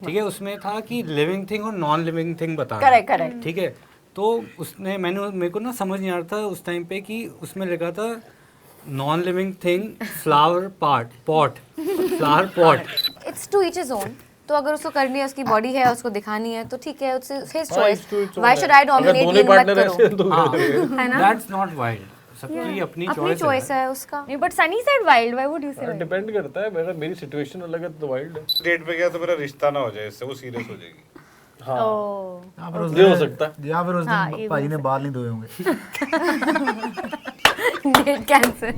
ठीक है, उसमें था कि लिविंग थिंग और नॉन लिविंग थिंग बताना। करेक्ट। ठीक है, तो उसने मेरे को ना समझ नहीं आ रहा था उस टाइम पे कि उसमें लिखा था non living thing flower pot flower pot. It's to each his own. तो अगर उसको करनी है, उसकी बॉडी है, उसको दिखानी है, तो ठीक है, it's his choice. Why should I dominate? ये मत करो, है ना? दैट्स नॉट वाइल्ड, सबकी अपनी चॉइस है उसका। नहीं, but Sunny said wild, why would you से? डिपेंड करता है, मेरी सिचुएशन अलग है तो वाइल्ड है। डेट पे गया तो मेरा रिश्ता ना हो जाए, इससे वो सीरियस हो जाएगी। ओह, ये हो सकता है। या फिर उस हाँ, दिन ये भाई ने बाल नहीं धोए होंगे। Date cancel.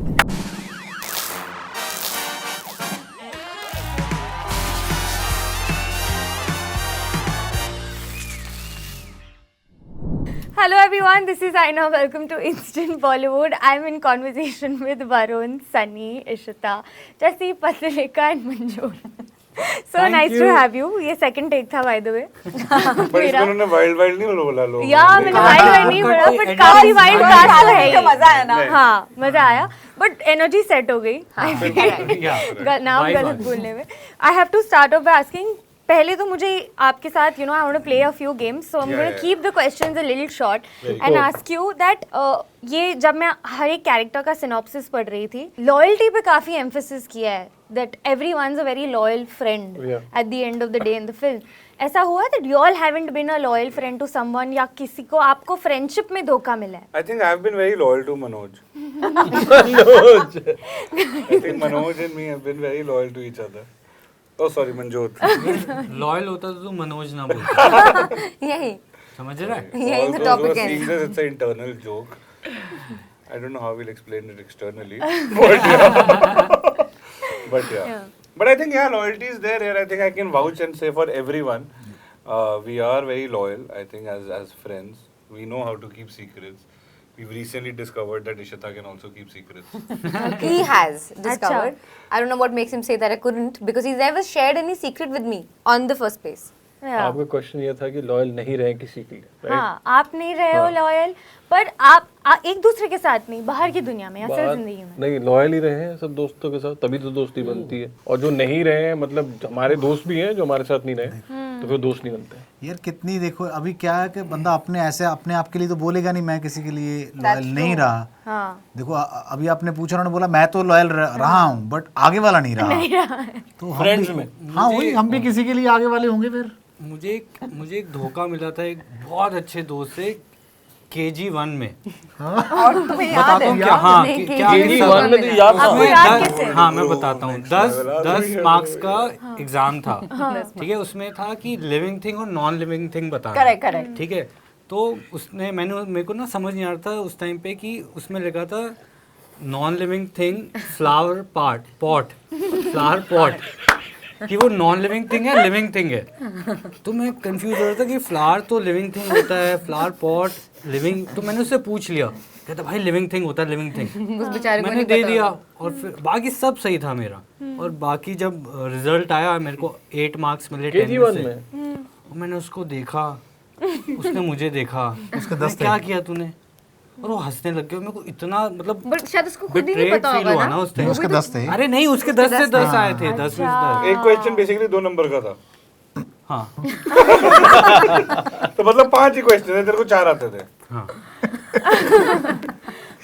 Hello everyone, this is Aina. Welcome to Instant Bollywood. I'm in conversation with Varun, Sunny, Ishita, Jassi, Patrika and Manjoor. So nice to have you. ये second take था by the way. पर इसमें उन्होंने wild नहीं बोला लोग। या मैंने वाइल्ड नहीं बोला, but काफी वाइल्ड कास्ट है ये। मजा आया ना? हाँ, मजा आया, but energy set हो गई। नाम गलत बोलने में। I have to start off by asking. पहले तो मुझे आपके साथ I want to play a few games, so I'm going to keep the questions a little short and ask you that ये जब मैं हर एक कैरेक्टर का सिनॉप्सिस पढ़ रही थी, लॉयल्टी पे काफी एम्फेसिस किया है, that everyone's a very loyal friend at the end of the day in the film. ऐसा हुआ that you all haven't been a loyal friend to someone या किसी को आपको फ्रेंडशिप में धोखा मिला है? I think I've been very loyal to Manoj. I think Manoj and me have been very loyal to each other. Oh sorry, Manjot. Loyal होता तो तू मनोज ना बोलता। यही समझ रहा है? यही All the those who topic are है। seeing this, it's an internal joke. I don't know how we'll explain it externally, but yeah. But I think loyalty is there. I think I can vouch and say for everyone, we are very loyal. I think as friends, we know how to keep secrets. We've recently discovered that Ishita can also keep secrets. He has discovered. I don't know what makes him say that I couldn't, because he's never shared any secret with me on the first place. आपका question ये था कि loyal नहीं रहे किसी के लिए, right? हाँ, आप नहीं रहे हो लॉयल, पर आप एक दूसरे के साथ नहीं, बाहर की दुनिया में, असल जिंदगी में नहीं, लॉयल ही रहे हैं सब दोस्तों के साथ, तभी तो दोस्ती बनती है। और जो नहीं रहे हैं, मतलब हमारे दोस्त भी हैं जो हमारे साथ नहीं रहे, तो फिर दोस्त नहीं बनते। यार कितनी देखो अभी क्या है कि बंदा अपने आप के लिए तो बोलेगा नहीं मैं किसी के लिए लॉयल नहीं रहा। हाँ। देखो अभी आपने पूछा, उन्होंने बोला मैं तो लॉयल रहा हूँ, बट आगे वाला नहीं रहा। तो फ्रेंड्स में हाँ वही, हम भी किसी के लिए आगे वाले होंगे फिर। मुझे एक धोखा मिला था एक बहुत अच्छे दोस्त से KG1 में। बताता हूँ क्या? हाँ, KG1 में तो याद था। हाँ मैं बताता हूँ, 10 मार्क्स का एग्जाम था। ठीक है, उसमें था कि लिविंग थिंग और नॉन लिविंग थिंग बताना। करेक्ट। ठीक है, तो उसने मेरे को ना समझ नहीं आ रहा था उस टाइम पे कि उसमें लिखा था non living thing flower pot कि वो नॉन लिविंग थिंग है, लिविंग थिंग है। तो मैं कंफ्यूज हो रहा था कि फ्लावर तो लिविंग थिंग होता है, फ्लावर पॉट लिविंग। तो मैंने उससे पूछ लिया, कहता भाई लिविंग थिंग होता है, लिविंग थिंग। उस बेचारे को मैंने नहीं दे पता दिया और फिर बाकी सब सही था मेरा। और बाकी जब रिजल्ट आया मेरे को 8 मार्क्स मिले 10 में से। और मैंने उसको देखा, उसने मुझे देखा, उसका 10 क्या किया तूने, और वो हंसने लग गया। मेरे को इतना मतलब बट शायद उसको खुद ही नहीं betrayed पता feel होगा हुआ ना। उस time। उसके 10 थे। अरे नहीं, उसके 10 से 10 आए थे, 10 में से 10। एक क्वेश्चन बेसिकली 2 नंबर का था। हाँ तो मतलब 5 ही क्वेश्चन है, तेरे को 4 आते थे। हाँ।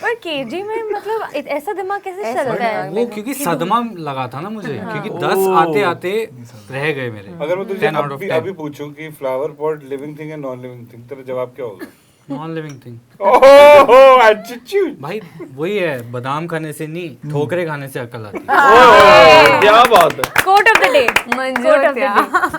पर केजी में मतलब ऐसा दिमाग कैसे चलता है? वो क्योंकि सदमा लगा था ना मुझे, क्योंकि 10 आते आते रह गए मेरे। अगर मैं तुझे 10 out of 10। अभी पूछूं कि फ्लावर पॉट लिविंग थिंग है नॉन लिविंग थिंग, तेरा जवाब क्या होगा? Non living thing. ओह अच्छी भाई वही है, बादाम खाने से नहीं, ठोकरे खाने से अकल आती है। क्या बात है। Quote of the day. मंजूर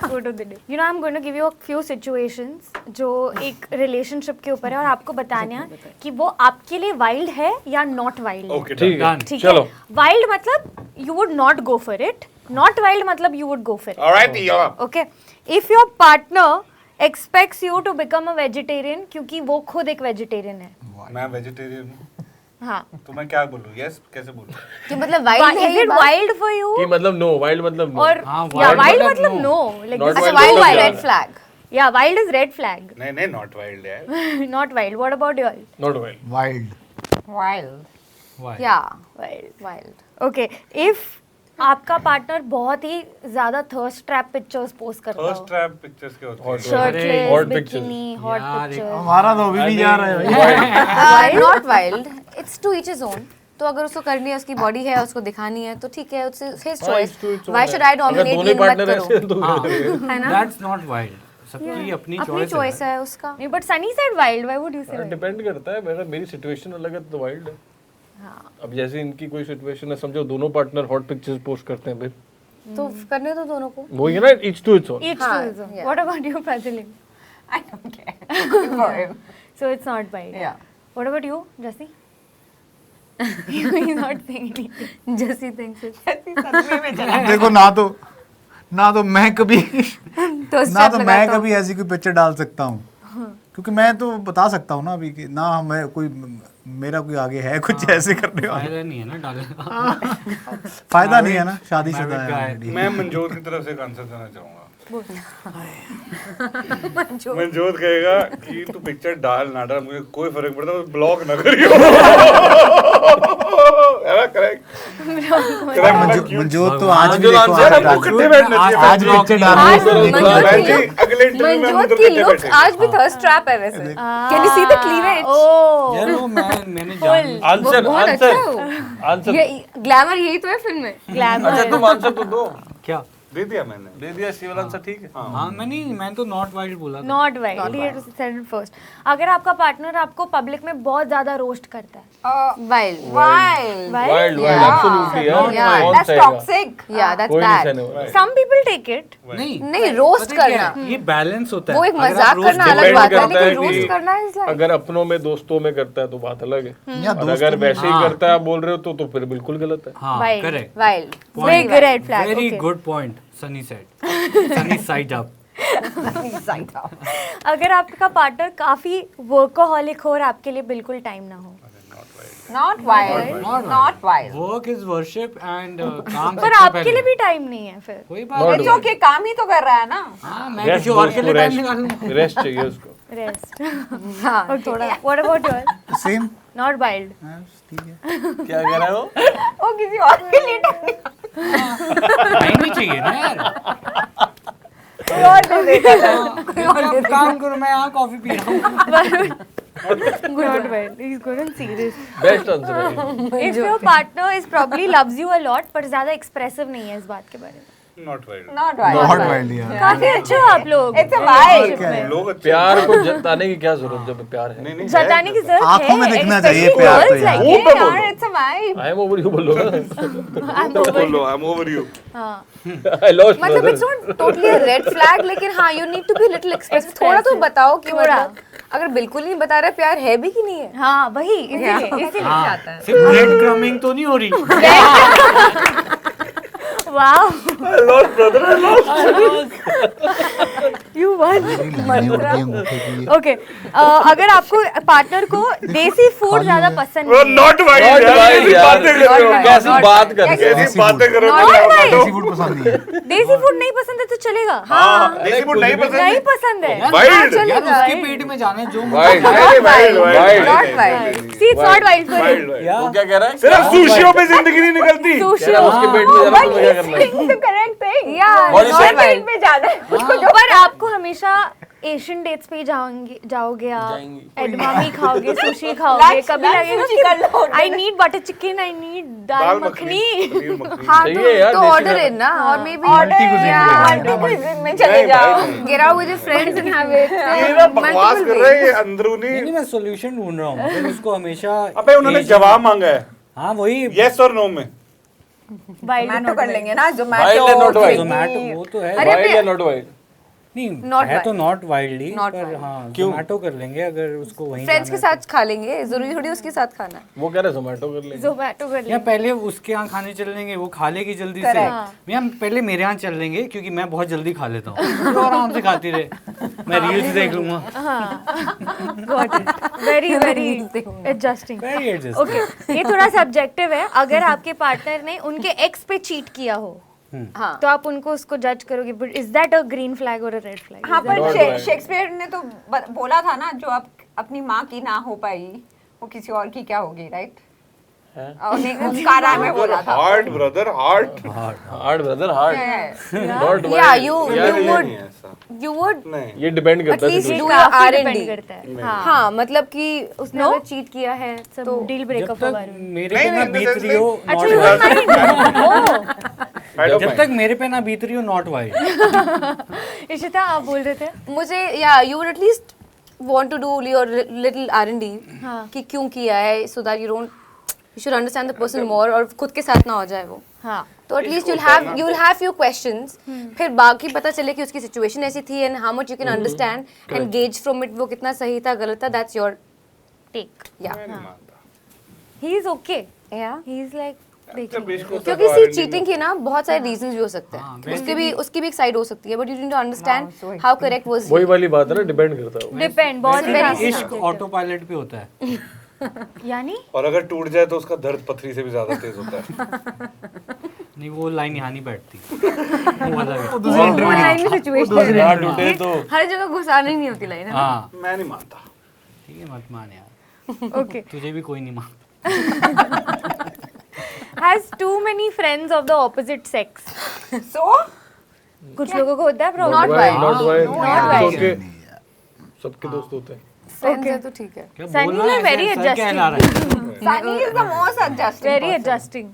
Quote of the day. You know, I'm going to give you a few situations जो एक रिलेशनशिप के ऊपर है, और आपको बताना है कि वो आपके लिए वाइल्ड है या नॉट वाइल्ड है। ओके ठीक है, ठीक चलो। है, वाइल्ड मतलब you would not go for it, not wild मतलब you would go for it. Alright या okay, if your partner expects you to become a vegetarian, क्योंकि वो खुद एक वेजिटेरियन है। मैं वेजिटेरियन हूं, हाँ, तो मैं क्या बोलूं? यस कैसे बोलूं? कि मतलब वाइल्ड है इज ये इट बात? Wild for you? कि मतलब नो, वाइल्ड मतलब नो। और हाँ, या wild वाइल्ड मतलब मतलब no. No, like Not this अच्छा wild वाइल्ड मतलब रेड क्या? फ्लैग। या वाइल्ड इज रेड फ्लैग, नहीं नॉट वाइल्ड यार। Not wild. What about your? Not wild. Wild wild Why? या वाइल्ड। वाइल्ड। Okay, if आपका पार्टनर बहुत ही ज्यादा थर्स्ट ट्रैप पिक्चर्स पोस्ट करता फर्स्ट हो, ट्रैप पिक्चर्स के होते हैं shirtless, Hot pictures. Bikini, hot यार, पिक्चर्स. हमारा तो अभी भी जा रहा है not wild, it's to each his own. तो अगर उसको करनी है, उसकी बॉडी है, उसको दिखानी है, तो ठीक है, उससे his choice. Why should I dominate? दोनों पार्टनर ऐसे हैं तो है ना? That's not wild. सबकी अपनी अपनी चॉइस है उसका. नहीं, but Sunny said wild. Why would you से? डिपेंड करता है. अगर मेरी सिचुएशन अलग है तो वाइल्ड है. अब जैसे इनकी कोई सिचुएशन है, समझो दोनों पार्टनर हॉट पिक्चर्स पोस्ट करते हैं, फिर तो करने दो दोनों को. वो है ना, each to its own. Each to his own. What about you, Fazilin? I don't care for him. So it's not wild. Yeah. What about you, Jesse? He's not saying anything. जैसी थिंग्स. सदमे में चला. देखो, ना तो मैं कभी तो ना तो मैं कभी ऐसी कोई पिक्चर डाल सकता हूँ, क्योंकि मैं तो बता सकता हूँ ना अभी कि ना मैं कोई मेरा कोई आगे है कुछ ऐसे करने वाला. फायदा नहीं है ना डालने. फायदा नहीं है ना, शादीशुदा है already. मैं मनजोत की तरफ से एक आंसर देना चाहूंगा. मनजोत कहेगा कि तू पिक्चर डाल ना डाल मुझे कोई फर्क पड़ता, ब्लॉक ना करियो. करेक्ट. मंजूर तो आज भी मंजूर देखो, आंसर है, वो कितने बैठने चाहिए. आज पिक्चर डाल आज रही है. बहन जी, अगले इंटरव्यू में मंजूर हम की कितने लुक बैठेंगे. आज भी थर्स्ट ट्रैप है वैसे. Can you see the cleavage? Oh. यार वो मैंने जान आंसर बहुत अच्छा है वो. आंसर. ये ग्लैमर यही तो है फिल्म में. Glamour. अच्छा तुम आंसर तो दो. क्या दे दिया मैंने. दे दिया सिविल आंसर, ठीक है. हाँ मैंने तो नॉट वाइल्ड बोला था. Not wild. He had to said it first. अगर आपका पार्टनर आपको पब्लिक में बहुत ज्यादा रोस्ट करता है, वाइल्ड. Wild. वाइल्ड एब्सोल्युटली यार. Yeah, कौन That's सहेगा? toxic. या दैट्स कोई नहीं बैड. सहने वाला. some people take it. नहीं, रोस्ट पता है क्या करना है? ये बैलेंस होता है. वो एक अगर आप मजाक रोस्ट करना करो- अलग बात है, करता है लेकिन रोस्ट कि करना इज लाइक. अगर अपनों में दोस्तों में करता है तो बात अलग है, या और दोस्तों अगर में- वैसे ही करता है आप बोल रहे हो तो फिर बिल्कुल गलत है. हाँ Wild. Correct. Wild. Big red flag. Very Okay. Good point. Sunny said. Sunny side up. Side out. अगर आपका पार्टनर काफी वर्कोहॉलिक हो और आपके लिए बिल्कुल टाइम ना हो, Not wild. Not wild. Work is worship and काम पर सबसे आपके लिए पहले. भी टाइम नहीं है फिर. कोई बात Not नहीं. It's okay. काम ही तो कर रहा है ना. हाँ मैं रेस्ट किसी और के लिए टाइम निकाल लूँ. रेस्ट चाहिए उसको. रेस्ट. हाँ, और थोड़ा. What about yours? Same. Not wild. ठीक है. क्या कह रहा है वो? वो किसी और के लिए टाइम ही चाहिए ना यार. कोई और दे देगा. आप काम करो, मैं यहाँ कॉफी पी रहा हूँ. Not wild. He's good and serious. Best answer है. If your partner is probably loves you a lot, पर ज्यादा एक्सप्रेसिव नहीं है इस बात के बारे में. Not wild. Not wild. Not wild यार. काफी अच्छे हो आप लोग. It's a vibe. लोग अच्छे प्यार को जताने की क्या जरूरत जब प्यार है. नहीं नहीं जताने की जरूरत है. आंखों में दिखना चाहिए especially प्यार तो girls यार. like Yeah, it. यार, it's a vibe. I am over you बोलो. बोलो आई एम ओवर यू. हाँ. आई लॉस्ट मतलब it's not totally red flag, लेकिन हाँ you need to be little expressive. थोड़ा तो बताओ कि मतलब अगर बिल्कुल नहीं बता रहे प्यार है भी कि नहीं है. हाँ वही इसीलिए हाँ सिर्फ ब्रेड क्रमिंग तो नहीं हो रही. Wow lost brother I lost. You one. Game उठेगी. ओके अगर आपको पार्टनर को देसी फूड ज्यादा पसंद वो नहीं है, नॉट वाइल्ड Not यार. wild कैसी यार. बातें कर रहे हो. कैसी बात कर रहे हो. कैसी बातें कर रहे हो. Not wild. देसी फूड पसंद नहीं है. देसी फूड नहीं पसंद है तो चलेगा. हाँ देसी फूड नहीं नहीं पसंद. पसंद है. वाइल्ड. यार उसके पेट में जाने जो wild. Wild wild. Not wild. See, it's not wild for him. वो क्या कह रहा है? सिर्फ सुशियों पे जिंदगी नहीं निकलती. Sushi. उसके पेट में जाना तो क्या करना है? It's the correct thing. What is Not it? wild में जाना है. पर आपको हमेशा एशियन डेट्स पे जाओगे आप, एडमामी खाओगे, सुशी खाओगे, Lunch- कभी lunch लगेगा sushi कर लो. कि I need butter chicken, I need dal makhani. Paneer makhani. हाँ चाहिए यार तो देसी ऑर्डर खाना. इन ना, और मे बी Multi cuisine में चले जाओ. Get out with your friends and have it. ये ना बकवास कर रहे हैं ये अंदरूनी. नहीं मैं सोल्यूशन ढूंढ रहा हूँ. फिर उसको हमेशा अबे उन्होंने जवाब मांगा है. हाँ वही यस और नो में. Zomato कर लेंगे ना. Wild and not Zomato. wild. Zomato वो तो है. वाइल्ड या नॉट वाइल्ड? नहीं Not है तो wild. नॉट वाइल्डली, Not पर wild. हाँ जोमेटो कर लेंगे अगर उसको वहीं फ्रेंड्स के जाना है साथ खा लेंगे, जरूरी थोड़ी उसके साथ खाना. वो कह रहे जोमेटो कर लेंगे. जोमेटो कर तो। या पहले उसके यहाँ खाने चल लेंगे, वो खा लेगी जल्दी से. भैया हम पहले मेरे यहाँ चल लेंगे क्योंकि मैं बहुत जल्दी खा लेता हूँ. तो आराम से खाती रहे, मैं रील्स देख लूंगा. Very very adjusting. Very adjusting. Okay ये थोड़ा सब्जेक्टिव है. अगर आपके पार्टनर ने उनके एक्स पे चीट किया हो हाँ तो आप उनको उसको जज करोगे, but is that a green flag और अ रेड फ्लैग? हाँ पर Not wild. शेक्सपियर ने तो बोला था ना, जो आप अपनी माँ की ना हो पाई वो किसी और की क्या होगी, राइट? नहीं ओमकार राय में बोला था heart brother heart hard brother hard not Yeah, you would ऐसा you would नहीं ये डिपेंड at करता है least situation। do your काफी R&D. डिपेंड करता है हाँ हाँ मतलब कि उसने No? अगर चीट किया है तो डील जब ब्रेकअप तक होगा मेरे नहीं, पे ना नहीं, बीत this is रही हो like- not अच्छा white. I don't जब mind. तक मेरे पे ना बीत रही हो नॉट वाइट। इशिता आप बोल रहे थे मुझे या you would at least want to do your little R&D हाँ। कि क्यों किया है so that you should understand the person more और खुद के साथ ना हो जाए वो हाँ तो at least you'll have few questions फिर बाकी पता चले कि उसकी सिचुएशन ऐसी थी and how much you can understand and gauge from it वो कितना सही था गलत था दैट्स योर टेक या मैं नहीं मानता ही इज ओके या ही इज लाइक जब इसको क्योंकि तो सी R&D चीटिंग के ना बहुत सारे रीजंस भी हो सकते हैं उसकी भी एक साइड हो सकती है but you need to understand how correct was वही वाली बात है ना, डिपेंड करता है वो। डिपेंड बहुत very इश्क ऑटो पायलट पे होता है। यानी और अगर टूट जाए तो उसका दर्द पथरी से भी ज्यादा तेज होता है नहीं वो लाइन यहाँ नहीं बैठती, वो अलग है। लाइन में सिचुएशन ना टूटे तो हर जगह घुसानी नहीं होती लाइन हाँ मैं नहीं मानता ठीक है मत मान यार, ओके तुझे भी कोई नहीं मानता। Has too many friends of the opposite sex so कुछ लोगों को होता है problem Not why. Not why Not why. Okay सबके दोस्त होते हैं। फ्रेंड्स है तो ठीक है क्या Sunny बोलना is है, very सर क्या adjusting. हिला रहा है? Sunny is the most adjusting very adjusting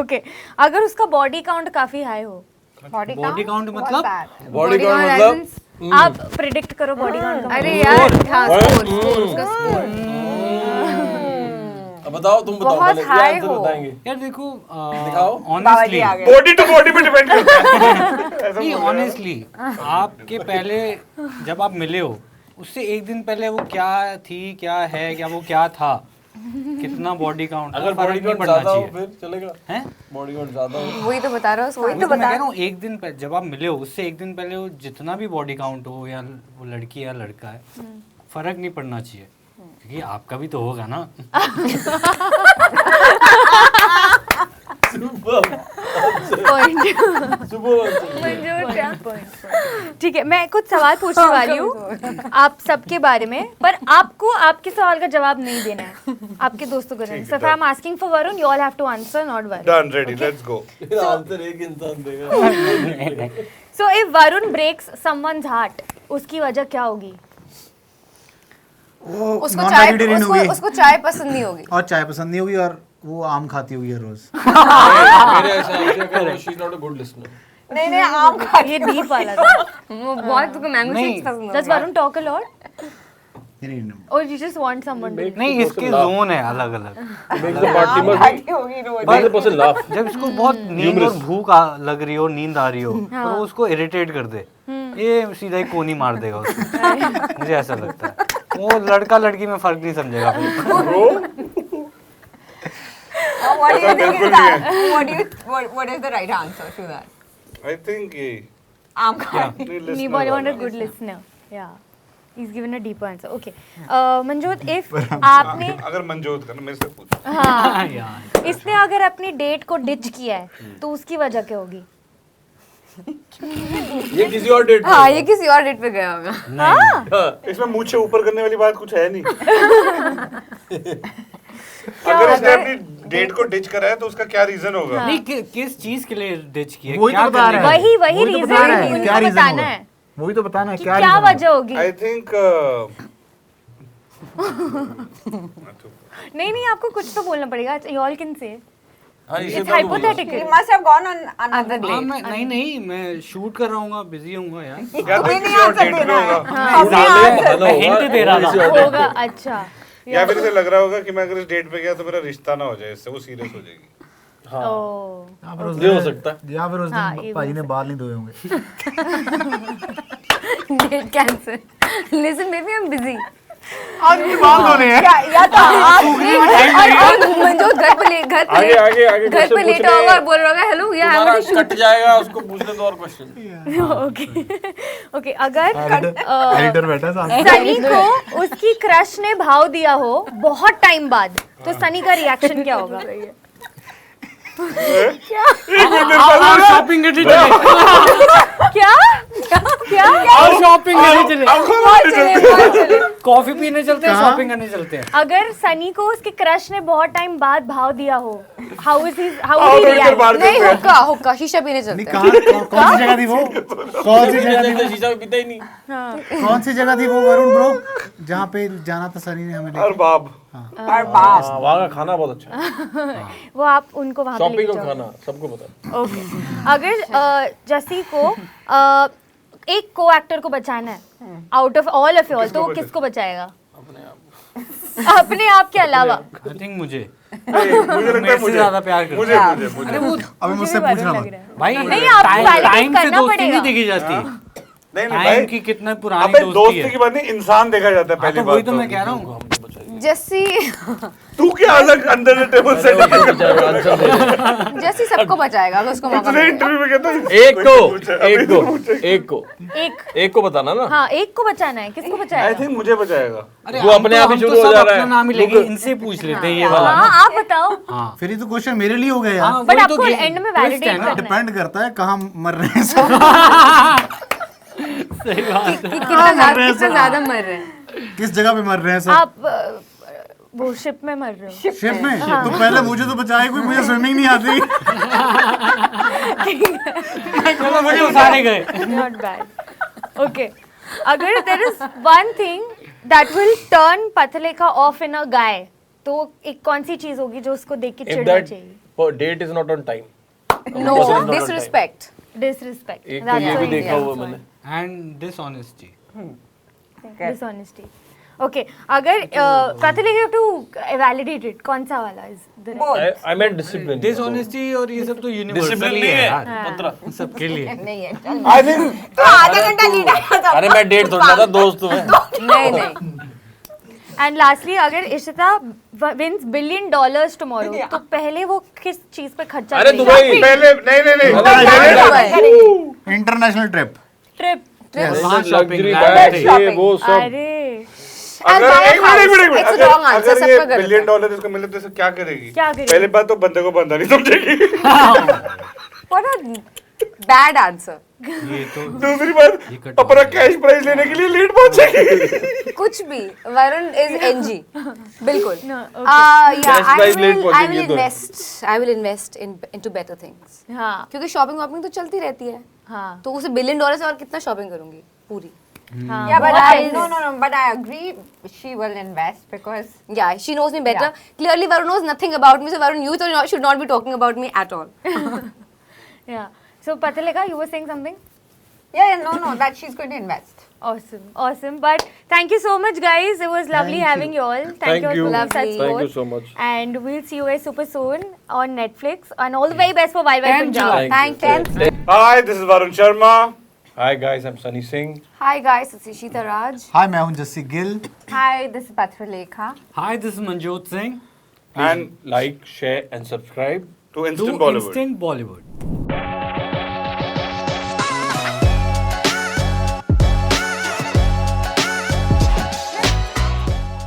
okay अगर उसका बॉडी काउंट काफी हाई हो बॉडी काउंट मतलब बॉडी का मतलब आप प्रिडिक्ट करो बॉडी काउंट अरे यार हाँ स्कोर उसका स्कोर अब बताओ, तुम बताओ, बहुत पहले ये high आंसर हो। बताएंगे। यार देखो दिखाओ। ऑनेस्टली आ गए बॉडी टू बॉडी पे डिपेंड करता है नहीं ऑनेस्टली आपके पहले जब आप मिले हो उससे एक दिन पहले वो क्या थी क्या है क्या वो क्या था कितना बॉडी काउंट अगर बॉडी काउंट पड़ना ज्यादा हो चाहिए फिर चलेगा, हैं बॉडी काउंट ज्यादा हो वही तो बता रहा हूँ वही तो मैं कह रहा हूँ एक दिन पहले जब आप मिले हो उससे एक दिन पहले वो जितना भी बॉडी काउंट हो या वो लड़की या लड़का है फर्क नहीं पड़ना चाहिए क्योंकि आपका भी तो होगा ना। ठीक है मैं कुछ सवाल पूछने वाली हूँ आप सबके बारे में पर आपको आपके सवाल का जवाब नहीं देना है आपके दोस्तों को देना है so I am asking for Varun you all have to answer not Varun done ready let's go answer एक इंसान देगा। So if Varun breaks someone's heart उसकी वजह क्या होगी उसको नॉन चाय वेजिटेरियन होगी उसको चाय पसंद नहीं होगी और चाय पसंद नहीं होगी और वो आम खाती होगी हर रोज। मेरे हिसाब से अगर she is not a good listener. नहीं आम खा ये डीप वाला था वो बहुत तुमको मैंगो नहीं। शेक्स पसंद does Varun talk a lot नहीं और you just want someone to नहीं इसके जोन है अलग अलग मेक द पार्टी मस्ट खाती होगी रोज मेक द पर्सन लाफ। जब इसको बहुत नींद और भूख लग रही हो नींद आ रही हो तो वो उसको इरिटेट कर दे ये सीधा ही कोनी मार देगा उसको मुझे ऐसा लगता है वो लड़का लड़की में फर्क नहीं समझेगा फिर। what do you think is that what is the right answer to that I think ये आम खा Me boy want a good listener. Yeah. He's given a deeper answer. Okay. Manjot, if आपने अगर मंजोत करना मेरे से पूछ हाँ यार इसने अगर अपनी डेट को डिच किया है तो उसकी वजह क्या होगी ये किसी और डेट हाँ ये किसी और डेट पे गया होगा इसमें मुंह से ऊपर करने वाली बात कुछ है नहीं अगर उसने अपनी डेट को डिच करा है तो उसका क्या रीजन होगा नहीं किस चीज के लिए डिच किया वही तो क्या बता करने रहा है। के लिए? वही वही तो बता रहा है, रीजन क्या उनको रीजन बताना होगा? है वही तो बताना है कि क्या क्या reason होगा? वजह होगी आई थिंक नहीं आपको कुछ तो बोलना पड़ेगा यू ऑल कैन से हां इसे it's hypothetical you must have gone on another हाँ, date मैं नहीं मैं शूट कर रहा हूँ बिजी हूँ यार या तो तुम्हें किसी नहीं और आंसर डेट पे देना है होगा हमें मैं हिंट दे रहा था होगा अच्छा या फिर इसे लग रहा होगा कि मैं अगर इस डेट पे गया तो मेरा रिश्ता ना हो जाए इससे वो सीरियस हो जाएगी ओ या फिर उस ये हो दिन- सकता है। या फिर उस हाँ, दिन ये भाई ने बाल नहीं धोए होंगे। Date cancel listen baby I am busy आज भी बाल धोने हैं। या तो आप और मंजोत घर पे आगे घर पे लेटा होगा और बोल रहा होगा हेलो या आई वांट टू कट जाएगा, उसको पूछने दो और क्वेश्चन। ओके अगर एडिटर बैठा है साथ सनी को उसकी क्रश ने भाव दिया हो बहुत टाइम बाद तो सनी का रिएक्शन क्या होगा और शॉपिंग करने चले क्या क्या और शॉपिंग करने चले बहुत चले कॉफी पीने चलते हैं, शॉपिंग करने चलते हैं। अगर सनी को उसके क्रश ने बहुत टाइम बाद भाव दिया हो, हाउ हाँ, ही रिएक्ट? नहीं, हुक्का हुक्का शीशा पीने चलते नहीं, हैं। कौन सी जगह थी वो? कौन सी जगह थी वो? शीशा पीता ही नहीं। कौन सी जगह थी वो वरुण ब्रो जहाँ पे जाना था सनी ने हमें लेके? अरबाब। वहाँ का खाना बहुत अच्छा है। वो आप उनको वहाँ पे शॉपिंग लेके का जाओ। खाना सबको पता है। ओके, अगर जसी को एक को एक्टर को बचाना है out of all of wall, तो वो किसको बचाएगा? अपने आप के अलावा? आई थिंक मुझे मुझे लगता मेरे है से ज्यादा प्यार करते मुझे हैं। मुझे अरे वो अभी मुझसे मुझे पूछना वरुण मत। लग रहा है। भाई नहीं, आप validate टाइम से करना दोस्ती पड़ेगा। नहीं देखी जाती। नहीं टाइम भाई, की कितना पुरानी अबे दोस्ती दोस्ती है। की बात नहीं, इंसान देखा जाता है हाँ, पहली तो वही बात। तो मैं कह रहा हूँ। जैसी तू क्या अलग अंदर टेबल से जैसी सबको बचाएगा अगर उसको मौका इतने मिले। इंटरव्यू में कहता है, एक को बताना ना। हाँ, एक को बचाना है, किसको आई बचाएगा? थिंक मुझे बचाएगा। अरे वो अपने आप ही हम तो शुरू हो सब जा रहा अपना है। नाम ही लेके इनसे पूछ लेते हैं ये वाला। हाँ, आप बताओ। हाँ फिर ये तो क्वेश्चन मेरे लिए हो गया यार। हाँ, बट वही तो आपको game- एंड में twist है वैलिडेट ना। करना है। डिपेंड करता है कहाँ मर रहे हैं सब। सही बात है। कितना ज्यादा मर रहे हैं। किस जगह पे मर रहे हैं सब? आप वो शिप में मर रहे हो। शिप में? तो पहले मुझे तो बचाए कोई, मुझे स्विमिंग नहीं आती। चलो मुझे उठाने गए। Not bad. Okay. अगर there is one thing that will turn पथलेखा off in a guy, तो एक कौन सी चीज होगी जो उसको देख के If चिढ़ना that चाहिए? date is not on time. No disrespect. Disrespect. एक तो ये भी देखा हुआ मैंने। And dishonesty. Dishonesty. Okay. अगर पथलेखा have to validate it, कौन सा वाला is the right? I meant discipline. Dishonesty और ये सब तो यूनिवर्सल Discipline ही नहीं है है, यार सबके लिए। नहीं है, चल। आई थिंक तो आधा घंटा लीड आया था। अरे मैं डेट थोड़ा था, दोस्त हूँ मैं। नहीं नहीं And lastly, अगर इशिता wins $1 billion tomorrow, तो पहले वो किस चीज पे खर्चा अरे करेगी? दुबई। पहले नहीं इंटरनेशनल ट्रिप। ट्रिप। वहाँ shopping, लग्जरी लाइफ बैग है। ये वो सब। अरे अगर एक minute It's a wrong answer, अगर सबका ये गलत है। $1 बिलियन इसको मिले तो इसे क्या करेगी? क्या करेगी? पहली बात तो बंदे को बंदा नहीं समझेगी। What a bad answer. ये तो दूसरी बात अपना कैश प्राइस लेने के लिए लीड पहुंचेगी। कुछ भी वरुण इज एनजी बिल्कुल No, yeah price late I पहुंचेगी will invest into better things हाँ क्योंकि शॉपिंग वॉपिंग तो चलती रहती है हाँ तो उसे $1 बिलियन से और कितना शॉपिंग करूंगी पूरी हाँ Yeah, but Wise. no. But I agree. She will invest because yeah she knows me better Yeah. clearly Varun knows nothing about me so Varun you should not be talking about me at all yeah so Pataleka you were saying something yeah, no, that she's going to invest. awesome but thank you so much guys it was lovely having you all thank you all for love such Lovely. support Thank you so much. and we'll see you guys super soon on Netflix and all the very best for Wild Wild Punjab. thank you Hi, this is Varun Sharma. Hi guys, I'm Sunny Singh. hi guys it's Ishita Raj हाय मैं हूँ Jassi Gill. Hi, this is Patralekha. Hi, this is Manjot Singh And Like, share and subscribe. to Instant to Bollywood. Instant Bollywood.